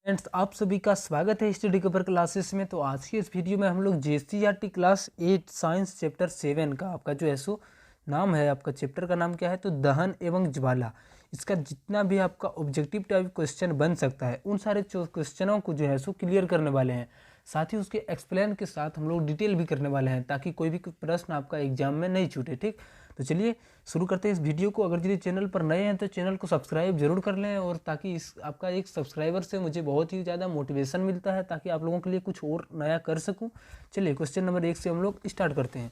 Friends, आप सभी का स्वागत है स्टडी कवर क्लासेस में। तो आज की इस वीडियो में हम लोग जीएसटीईआरटी क्लास 8 साइंस चैप्टर 7 का आपका जो है सो नाम है, आपका चैप्टर का नाम क्या है तो दहन एवं ज्वाला। इसका जितना भी आपका ऑब्जेक्टिव टाइप क्वेश्चन बन सकता है उन सारे क्वेश्चनों को जो है सो क्लियर करने वाले हैं। साथ ही उसके एक्सप्लेन के साथ हम लोग डिटेल भी करने वाले हैं ताकि कोई भी प्रश्न आपका एग्जाम में नहीं छूटे। ठीक, तो चलिए शुरू करते हैं इस वीडियो को। अगर यदि चैनल पर नए हैं तो चैनल को सब्सक्राइब जरूर कर लें, और ताकि इस आपका एक सब्सक्राइबर से मुझे बहुत ही ज़्यादा मोटिवेशन मिलता है ताकि आप लोगों के लिए कुछ और नया कर सकूं। चलिए क्वेश्चन नंबर 1 से हम लोग स्टार्ट करते हैं।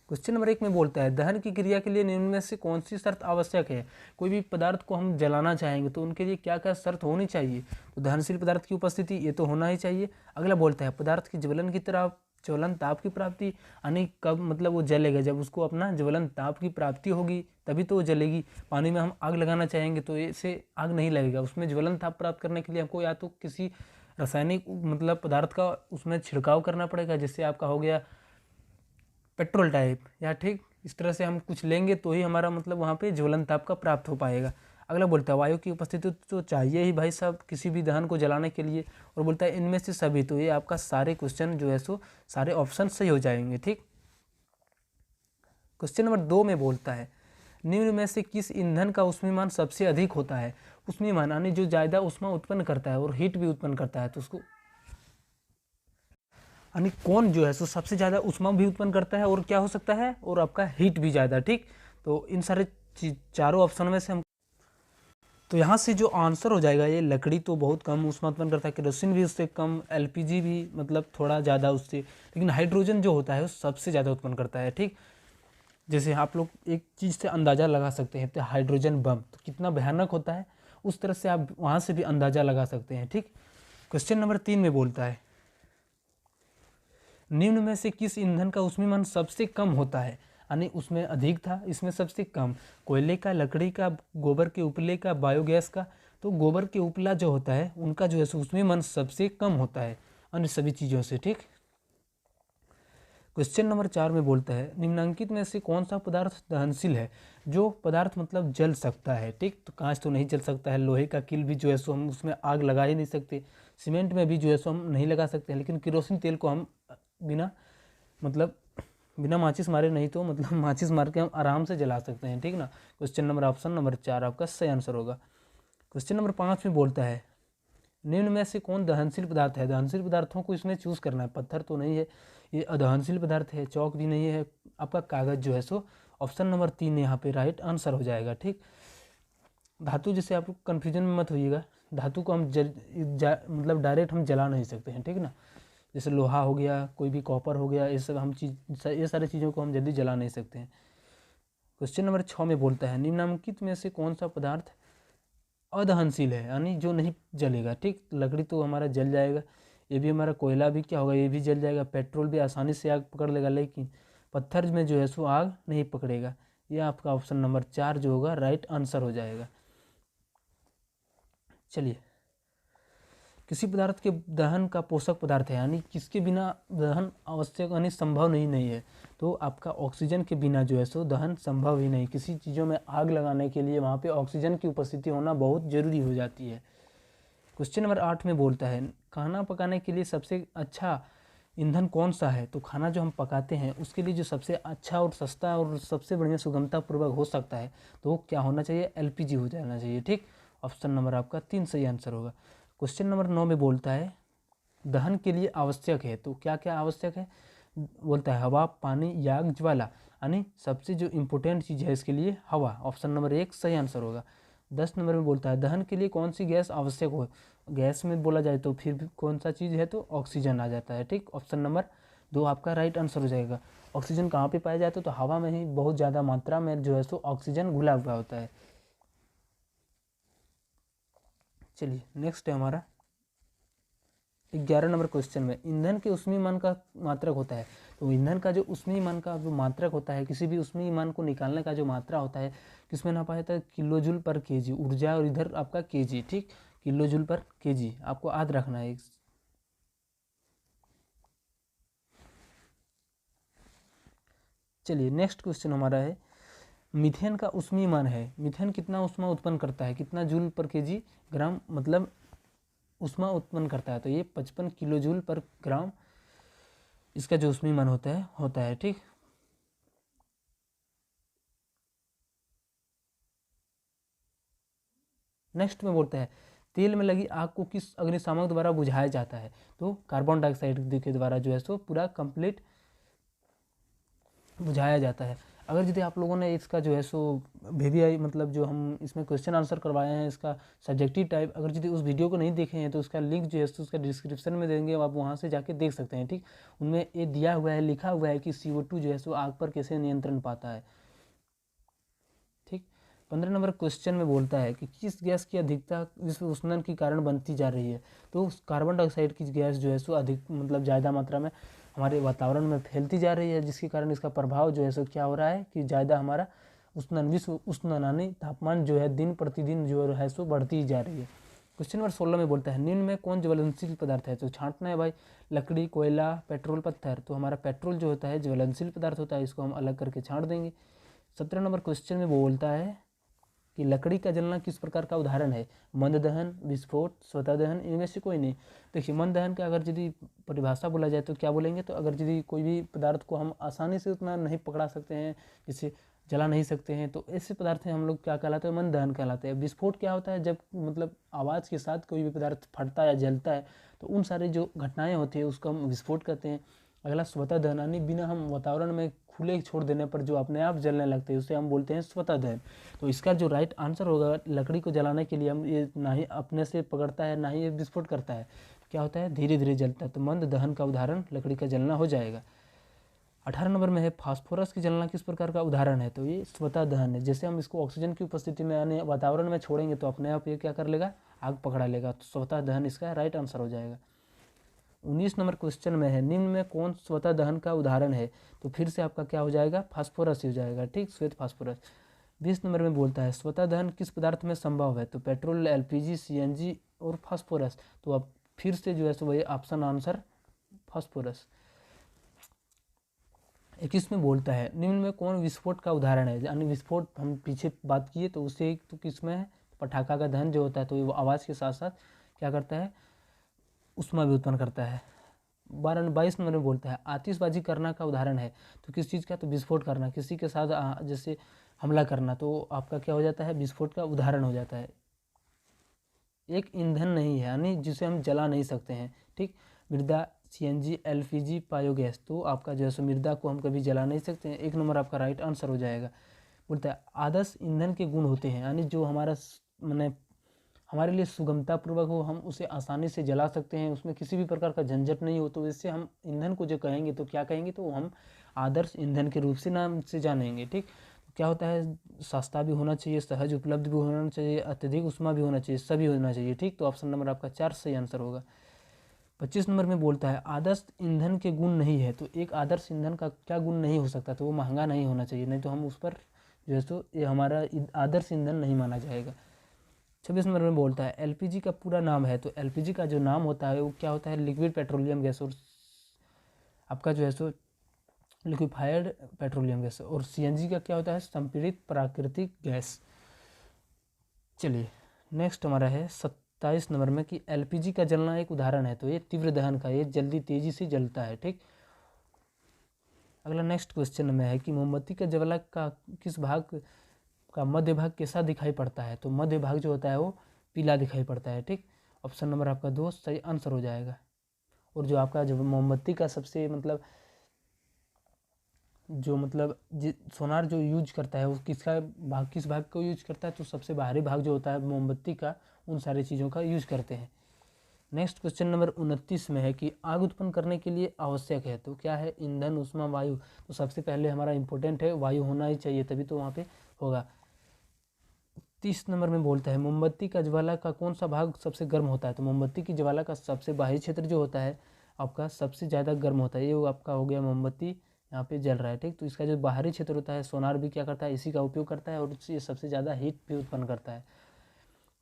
क्वेश्चन नंबर 1 में बोलता है, दहन की क्रिया के लिए निम्न में से कौन सी शर्त आवश्यक है। कोई भी पदार्थ को हम जलाना चाहेंगे तो उनके लिए क्या क्या शर्त होनी चाहिए। तो दहनशील पदार्थ की उपस्थिति ये तो होना ही चाहिए। अगला बोलता है, पदार्थ की ज्वलन की तरह ज्वलन ताप की प्राप्ति, यानी कब मतलब वो जलेगा, जब उसको अपना ज्वलन ताप की प्राप्ति होगी तभी तो वो जलेगी। पानी में हम आग लगाना चाहेंगे तो इससे आग नहीं लगेगा, उसमें ज्वलन ताप प्राप्त करने के लिए हमको या तो किसी रासायनिक मतलब पदार्थ का उसमें छिड़काव करना पड़ेगा, जिससे आपका हो गया पेट्रोल टाइप, या ठीक इस तरह से हम कुछ लेंगे तो ही हमारा मतलब वहाँ पे ज्वलन ताप का प्राप्त हो पाएगा। अगला बोलता है, वायु की उपस्थिति तो चाहिए ही भाई साहब किसी भी दहन को जलाने के लिए, और बोलता है इनमें से सभी। तो ये आपका सारे क्वेश्चन जो है सो सारे ऑप्शन सही हो जाएंगे। ठीक, क्वेश्चन नंबर 2 में बोलता है, निम्न में से किस ईंधन का ऊष्मीमान सबसे अधिक होता है। ऊष्मीमान यानी जो ज़्यादा ऊष्मा उत्पन्न करता है और हीट भी उत्पन्न करता है, तो उसको यानी कौन जो है सो सबसे ज़्यादा ऊष्मा भी उत्पन्न करता है और क्या हो सकता है और आपका हीट भी ज़्यादा। ठीक, तो इन सारे चारों ऑप्शन में से हम तो यहाँ से जो आंसर हो जाएगा, ये लकड़ी तो बहुत कम ऊष्मा उत्पन्न करता है, केरोसिन भी उससे कम, एलपीजी भी मतलब थोड़ा ज़्यादा उससे, लेकिन हाइड्रोजन जो होता है वो सबसे ज़्यादा उत्पन्न करता है। ठीक, जैसे आप लोग एक चीज़ से अंदाज़ा लगा सकते हैं तो हाइड्रोजन बम तो कितना भयानक होता है, उस तरह से आप वहाँ से भी अंदाज़ा लगा सकते हैं। ठीक, क्वेश्चन नंबर 3 में बोलता है, निम्न में से किस ईंधन का ऊष्मीमान सबसे कम होता है। यानी उसमें अधिक था, इसमें सबसे कम। कोयले का, लकड़ी का, गोबर के उपले का, बायोगैस का। तो गोबर के उपला जो होता है उनका जो है ऊष्मीमान सबसे कम होता है अन्य सभी चीज़ों से। ठीक, क्वेश्चन नंबर 4 में बोलता है, निम्नलिखित में से कौन सा पदार्थ दहनशील है। जो पदार्थ मतलब जल सकता है। ठीक, तो कांच तो नहीं जल सकता है, लोहे का किल भी जो है सो हम उसमें आग लगा ही नहीं सकते, सीमेंट में भी जो है सो हम नहीं लगा सकते हैं, लेकिन केरोसिन तेल को हम बिना मतलब बिना माचिस मारे नहीं तो मतलब माचिस मार के हम आराम से जला सकते हैं। ठीक ना, क्वेश्चन नंबर ऑप्शन नंबर 4 आपका सही आंसर होगा। क्वेश्चन नंबर 5 में बोलता है, निम्न में से कौन दहनशील पदार्थ है। दहनशील पदार्थों को इसमें चूज करना है, पत्थर तो नहीं है, ये अदहनशील पदार्थ है, चौक भी नहीं है, आपका कागज जो है सो ऑप्शन नंबर 3 यहाँ पे राइट आंसर हो जाएगा। ठीक, धातु जैसे आप कन्फ्यूजन में मत होइएगा, धातु को हम मतलब डायरेक्ट हम जला नहीं सकते हैं। ठीक ना, जैसे लोहा हो गया, कोई भी कॉपर हो गया, ये सब हम ये सारी चीज़ों को हम जल्दी जला नहीं सकते हैं। क्वेश्चन नंबर 6 में बोलता है, निम्नलिखित में से कौन सा पदार्थ अदहनशील है, यानी जो नहीं जलेगा। ठीक, लकड़ी तो हमारा जल जाएगा, ये भी हमारा कोयला भी क्या होगा, ये भी जल जाएगा, पेट्रोल भी आसानी से आग पकड़ लेगा, लेकिन पत्थर में जो है सो आग नहीं पकड़ेगा। ये आपका ऑप्शन नंबर 4 जो होगा राइट आंसर हो जाएगा। चलिए, किसी पदार्थ के दहन का पोषक पदार्थ है, यानी किसके बिना दहन आवश्यक यानी संभव नहीं है। तो आपका ऑक्सीजन के बिना जो है सो दहन संभव ही नहीं। किसी चीज़ों में आग लगाने के लिए वहाँ पे ऑक्सीजन की उपस्थिति होना बहुत ज़रूरी हो जाती है। क्वेश्चन नंबर 8 में बोलता है, खाना पकाने के लिए सबसे अच्छा ईंधन कौन सा है। तो खाना जो हम पकाते हैं उसके लिए जो सबसे अच्छा और सस्ता और सबसे बढ़िया सुगमतापूर्वक हो सकता है तो वो क्या होना चाहिए, एलपीजी हो जाना चाहिए। ठीक, ऑप्शन नंबर आपका 3 सही आंसर होगा। क्वेश्चन नंबर 9 में बोलता है, दहन के लिए आवश्यक है। तो क्या क्या आवश्यक है, बोलता है हवा, पानी, याग, ज्वाला, यानी सबसे जो इम्पोर्टेंट चीज़ है इसके लिए हवा, ऑप्शन नंबर 1 सही आंसर होगा। 10 नंबर में बोलता है, दहन के लिए कौन सी गैस आवश्यक हो। गैस में बोला जाए तो फिर भी कौन सा चीज़ है तो ऑक्सीजन आ जाता है। ठीक, ऑप्शन नंबर 2 आपका राइट आंसर हो जाएगा। ऑक्सीजन कहाँ पे पाया जाता है तो हवा में ही बहुत ज़्यादा मात्रा में जो है सो ऑक्सीजन घुला हुआ होता है। चलिए नेक्स्ट है हमारा 11 नंबर क्वेश्चन में, ईंधन के ऊष्मीमान का मात्रक होता है। तो ईंधन का जो ऊष्मीमान का जो मात्रक होता है, किसी भी ऊष्मीमान को निकालने का जो मात्रा होता है किसमें ना पाया जाता है, किलो जूल पर केजी ऊर्जा, और इधर आपका केजी। ठीक, किलो जूल पर केजी आपको याद रखना है। चलिए नेक्स्ट क्वेश्चन हमारा है, मीथेन का ऊष्मीमान है। मीथेन कितना ऊष्मा उत्पन्न करता है, कितना जूल पर केजी ग्राम मतलब ऊष्मा उत्पन्न करता है। तो ये 55 किलो जूल पर ग्राम इसका जो ऊष्मीयमान होता है ठीक। नेक्स्ट में बोलता है तेल में लगी आग को किस अग्निशामक द्वारा बुझाया जाता है। तो कार्बन डाइऑक्साइड के द्वारा जो है सो पूरा कंप्लीट बुझाया जाता है। अगर यदि आप लोगों ने इसका जो है सो VVI मतलब जो हम इसमें क्वेश्चन आंसर करवाए हैं इसका सब्जेक्टिव टाइप, अगर यदि उस वीडियो को नहीं देखे हैं तो उसका लिंक जो है सो उसका डिस्क्रिप्शन में देंगे, आप वहाँ से जाके देख सकते हैं ठीक। उनमें ये दिया हुआ है, लिखा हुआ है कि CO2 जो है सो आग पर कैसे नियंत्रण पाता है ठीक। 15 नंबर क्वेश्चन में बोलता है कि किस गैस की अधिकता विश्व उष्णन के कारण बनती जा रही है। तो कार्बन डाइऑक्साइड की गैस जो है सो अधिक मतलब ज़्यादा मात्रा में हमारे वातावरण में फैलती जा रही है, जिसके कारण इसका प्रभाव जो है सो क्या हो रहा है कि ज़्यादा हमारा उष्णन विश्व उष्णन यानी तापमान जो है दिन प्रतिदिन जो है सो बढ़ती जा रही है। क्वेश्चन नंबर 16 में बोलता है निम्न में कौन ज्वलनशील पदार्थ है। तो छांटना है भाई, लकड़ी, कोयला, पेट्रोल, पत्थर। तो हमारा पेट्रोल जो होता है ज्वलनशील पदार्थ होता है, इसको हम अलग करके छांट देंगे। 17 नंबर क्वेश्चन में बोलता है कि लकड़ी का जलना किस प्रकार का उदाहरण है। मंद दहन, विस्फोट, स्वतः दहन, इनमें से कोई नहीं। देखिए मंद दहन का अगर यदि परिभाषा बोला जाए तो क्या बोलेंगे, तो अगर यदि कोई भी पदार्थ को हम आसानी से उतना नहीं पकड़ा सकते हैं, जैसे जला नहीं सकते हैं, तो ऐसे पदार्थ हम लोग क्या कहलाते हैं, मंद दहन कहलाते हैं। विस्फोट क्या होता है, जब मतलब आवाज़ के साथ कोई भी पदार्थ फटता या जलता है तो उन सारे जो घटनाएं होती है उसको हम विस्फोट कहते हैं। अगला स्वतः दहन यानी बिना हम वातावरण में खुले छोड़ देने पर जो अपने आप जलने लगते हैं उसे हम बोलते हैं स्वतः दहन। तो इसका जो राइट आंसर होगा, लकड़ी को जलाने के लिए हम ये ना ही अपने से पकड़ता है ना ही ये विस्फोट करता है, क्या होता है धीरे धीरे जलता है। तो मंद दहन का उदाहरण लकड़ी का जलना हो जाएगा। 18 नंबर में है फास्फोरस की जलना किस प्रकार का उदाहरण है। तो ये स्वतः दहन है, जैसे हम इसको ऑक्सीजन की उपस्थिति में यानी वातावरण में छोड़ेंगे तो अपने आप ये क्या कर लेगा, आग पकड़ा लेगा। तो स्वतः दहन इसका राइट आंसर हो जाएगा। 19 नंबर क्वेश्चन में है निम्न में कौन स्वतः दहन का उदाहरण है। तो फिर से आपका क्या हो जाएगा, फास्फोरस हो जाएगा ठीक, श्वेत फास्फोरस। 20 नंबर में बोलता है स्वतः दहन किस पदार्थ में संभव है। तो पेट्रोल, LPG, CNG और फास्फोरस। तो अब फिर से जो है सो वही ऑप्शन आंसर फास्फोरस। 21 में बोलता है निम्न में कौन विस्फोट का उदाहरण है। यानी विस्फोट हम पीछे बात किए तो उससे तो किस में है, पटाखा का दहन जो होता है तो वो आवाज़ के साथ साथ क्या करता है, ऊष्मा भी उत्पन्न करता है। 22 नंबर में बोलता है आतिशबाजी करना का उदाहरण है। तो किस चीज़ का, तो विस्फोट करना, किसी के साथ जैसे हमला करना, तो आपका क्या हो जाता है, विस्फोट का उदाहरण हो जाता है। एक ईंधन नहीं है यानी जिसे हम जला नहीं सकते हैं ठीक। मृदा, CNG, LPG, बायोगैस। तो आपका जो है सो मृदा को हम कभी जला नहीं सकते हैं, 1 नंबर आपका राइट आंसर हो जाएगा। बोलता है आदर्श ईंधन के गुण होते हैं यानी जो हमारा मैंने हमारे लिए सुगमतापूर्वक हो, हम उसे आसानी से जला सकते हैं, उसमें किसी भी प्रकार का झंझट नहीं हो। तो इससे हम ईंधन को जो कहेंगे तो क्या कहेंगे, तो हम आदर्श ईंधन के रूप से नाम से जानेंगे ठीक। क्या होता है, सस्ता भी होना चाहिए, सहज उपलब्ध भी होना चाहिए, अत्यधिक उष्मा भी होना चाहिए, सभी होना चाहिए ठीक। तो ऑप्शन नंबर आपका 4 सही आंसर होगा। 25 नंबर में बोलता है आदर्श ईंधन के गुण नहीं है। तो एक आदर्श ईंधन का क्या गुण नहीं हो सकता, तो वो महंगा नहीं होना चाहिए, नहीं तो हम उस पर जो है सो ये हमारा आदर्श ईंधन नहीं माना जाएगा। 26 नंबर में बोलता है LPG का पूरा नाम है। तो LPG का जो नाम होता है वो क्या होता है, लिक्विड पेट्रोलियम गैस, और आपका जो है सो लिक्विफाइड पेट्रोलियम गैस, और CNG का क्या होता है, संपीड़ित प्राकृतिक गैस। चलिए नेक्स्ट हमारा है 27 नंबर में कि LPG का जलना एक उदाहरण है। तो ये तीव्र दहन का, ये जल्दी तेजी से जलता है ठीक। अगला नेक्स्ट क्वेश्चन में है कि मोमबत्ती का ज्वाला का किस भाग का मध्य भाग कैसा दिखाई पड़ता है। तो मध्य भाग जो होता है वो पीला दिखाई पड़ता है ठीक। ऑप्शन नंबर आपका 2 सही आंसर हो जाएगा। और जो आपका जो मोमबत्ती का सबसे मतलब सोनार जो यूज करता है वो किस भाग को यूज करता है, तो सबसे बाहरी भाग जो होता है मोमबत्ती का, उन सारी चीज़ों का यूज करते हैं। नेक्स्ट क्वेश्चन नंबर 29 में है कि आग उत्पन्न करने के लिए आवश्यक है। तो क्या है, ईंधन, ऊष्मा, वायु। तो सबसे पहले हमारा इंपॉर्टेंट है वायु होना ही चाहिए, तभी तो वहाँ पे होगा। 30 नंबर में बोलता है मोमबत्ती का ज्वाला का कौन सा भाग सबसे गर्म होता है। तो मोमबत्ती की ज्वाला का सबसे बाहरी क्षेत्र जो होता है आपका सबसे ज़्यादा गर्म होता है। ये वो आपका हो गया मोमबत्ती यहाँ पे जल रहा है ठीक। तो इसका जो बाहरी क्षेत्र होता है सोनार भी क्या करता है, इसी का उपयोग करता है, और ये सबसे ज़्यादा हीट भी उत्पन्न करता है।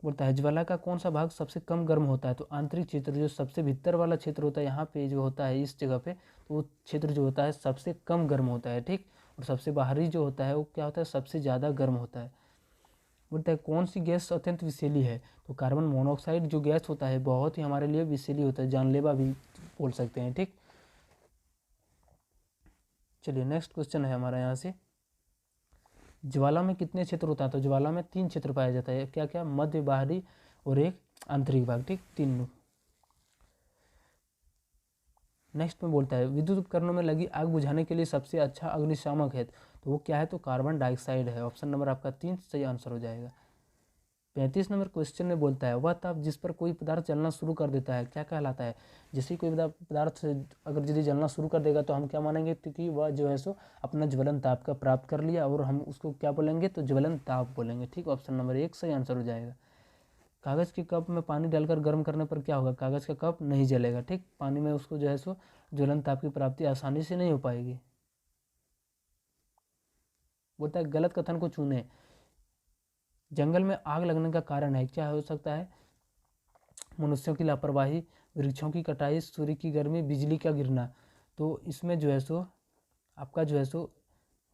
बोलता है ज्वाला का कौन सा भाग सबसे कम गर्म होता है। तो आंतरिक क्षेत्र, जो सबसे भीतर वाला क्षेत्र होता है यहाँ पे जो होता है इस जगह पे, तो वो क्षेत्र जो होता है सबसे कम गर्म होता है ठीक। और सबसे बाहरी जो होता है वो क्या होता है, सबसे ज़्यादा गर्म होता है। बोलता है कौन सी गैस अत्यंत विषैली है, तो कार्बन मोनोऑक्साइड जो गैस होता है बहुत ही हमारे लिए विषैली होता है, जानलेवा भी बोल सकते हैं। ठीक, चलिए नेक्स्ट क्वेश्चन है हमारा यहाँ से, ज्वाला में कितने क्षेत्र होता है, तो ज्वाला में 3 क्षेत्र पाया जाता है, क्या क्या, मध्य, बाहरी और एक आंतरिक भाग। ठीक, 3। नेक्स्ट में बोलता है विद्युत उपकरणों में लगी आग बुझाने के लिए सबसे अच्छा अग्निशामक है, तो वो क्या है, तो कार्बन डाइऑक्साइड है। ऑप्शन नंबर आपका 3 सही आंसर हो जाएगा। 35 नंबर क्वेश्चन में बोलता है वह ताप जिस पर कोई पदार्थ जलना शुरू कर देता है क्या कहलाता है। जैसे कोई पदार्थ अगर यदि जलना शुरू कर देगा तो हम क्या मानेंगे, क्योंकि वह जो है सो अपना ज्वलन ताप का प्राप्त कर लिया, और हम उसको क्या बोलेंगे, तो ज्वलन ताप बोलेंगे। ठीक, ऑप्शन नंबर 1 सही आंसर हो जाएगा। कागज़ के कप में पानी डालकर गर्म करने पर क्या होगा, कागज़ का कप नहीं जलेगा। ठीक, पानी में उसको जो है सो ज्वलन ताप की प्राप्ति आसानी से नहीं हो पाएगी। बोलता है गलत कथन को चुने, जंगल में आग लगने का कारण है, क्या हो सकता है, मनुष्यों की लापरवाही, वृक्षों की कटाई, सूर्य की गर्मी, बिजली का गिरना। तो इसमें जो है सो आपका जो है सो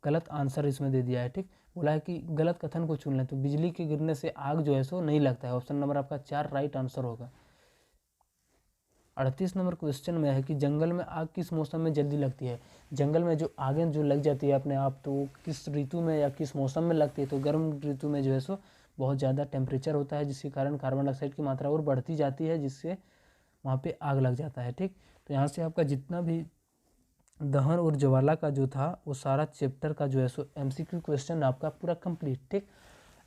गलत आंसर इसमें दे दिया है। ठीक, बोला है कि गलत कथन को चुन लें, तो बिजली के गिरने से आग जो है सो नहीं लगता है। ऑप्शन नंबर आपका 4 राइट आंसर होगा। 38 नंबर क्वेश्चन में है कि जंगल में आग किस मौसम में जल्दी लगती है। जंगल में जो आगें जो लग जाती है अपने आप, तो किस ऋतु में या किस मौसम में लगती है, तो गर्म ऋतु में जो है सो बहुत ज़्यादा टेम्परेचर होता है, जिसके कारण कार्बन डाइऑक्साइड की मात्रा और बढ़ती जाती है, जिससे वहाँ पे आग लग जाता है। ठीक, तो यहाँ से आपका जितना भी दहन और ज्वाला का जो था वो सारा चैप्टर का जो है सो MCQ क्वेश्चन आपका पूरा कंप्लीट। ठीक,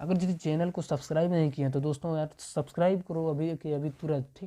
अगर यदि चैनल को सब्सक्राइब नहीं किया तो दोस्तों यार सब्सक्राइब करो अभी के अभी तुरंत। ठीक।